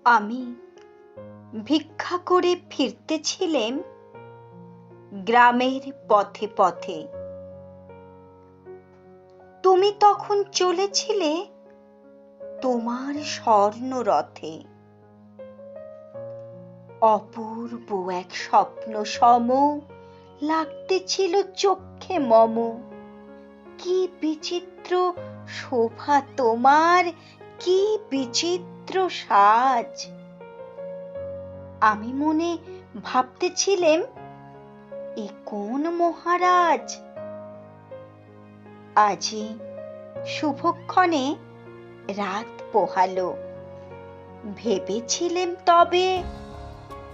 আমি ভিক্ষা করে ফিরতেছিলাম গ্রামের পথে পথে। তুমি তখন চলেছিলে তোমার স্বর্ণরথে। অপূর্ব এক স্বপ্ন সম লাগতেছিল চক্ষে মম। কি বিচিত্র শোভা তোমার, কি বিচিত্র সাজ। আমি মনে ভাবতেছিলাম, এ কোন মহারাজ। আজি শুভক্ষণে রাত পোহালো। ভেবেছিলাম তবে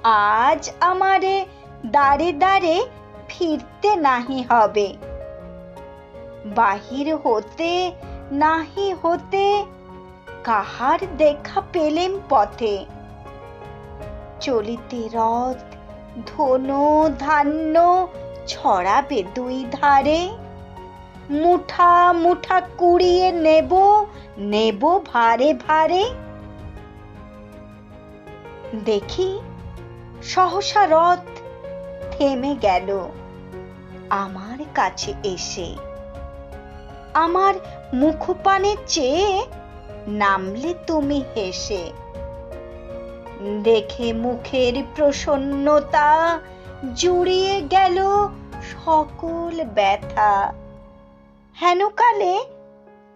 আজ আমারে দ্বারে দ্বারে ফিরতে নাহি হবে। বাহির হতে নাহি হতে কাহার দেখা পেলেম পথে। চলিতে রথ ধনু ধান্য ছড়াবে দুই ধারে। মুঠা মুঠা কুড়িয়ে নেব নেব ভারে ভারে। দেখি সহসা রথ থেমে গেল আমার কাছে এসে। আমার মুখপানে চেয়ে নামলে তুমি হেসে। দেখে মুখের প্রসন্নতা জুড়িয়ে গেল সকল ব্যথা। হেনকালে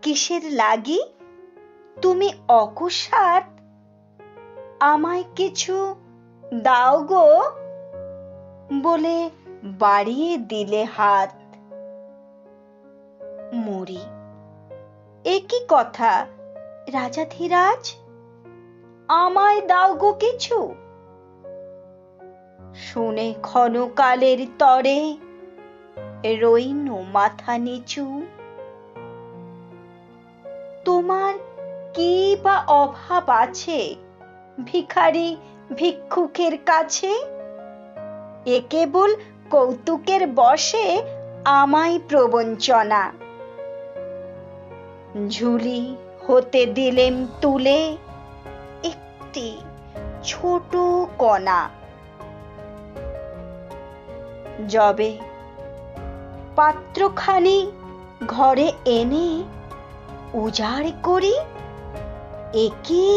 কিসের লাগি তুমি অকস্মাৎ আমায় কিছু দাও গো বলে বাড়িয়ে দিলে হাত। মরি, এ কি কথা রাজাধিরাজ, আমায় দাও গো কিছু। শুনে ক্ষণকালের তরে রইনু মাথা নিচু। তোমার কি বা অভাব আছে ভিখারি ভিক্ষুকের কাছে। এ কেবল কৌতুকের বশে আমায় প্রবঞ্চনা। ঝুলি হতে দিলেম তুলে একটি ছোট কণা। যবে পাত্রখানি ঘরে এনে উজাড় করি, এ কি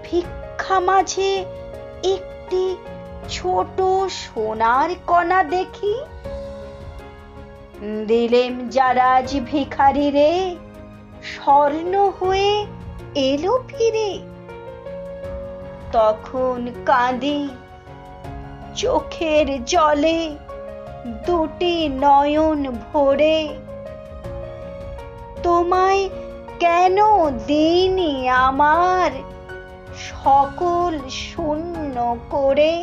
ভিক্ষা মাঝে একটি ছোট সোনার কণা দেখি। দিলেম যারাজ ভিখারি রে, স্বর্ণ হয়ে এলো ফিরে। তখন কাঁদি চোখের জলে দুটি নয়ন ভরে। তোমায় কেন দিইনি আমার সকল শূন্য করে।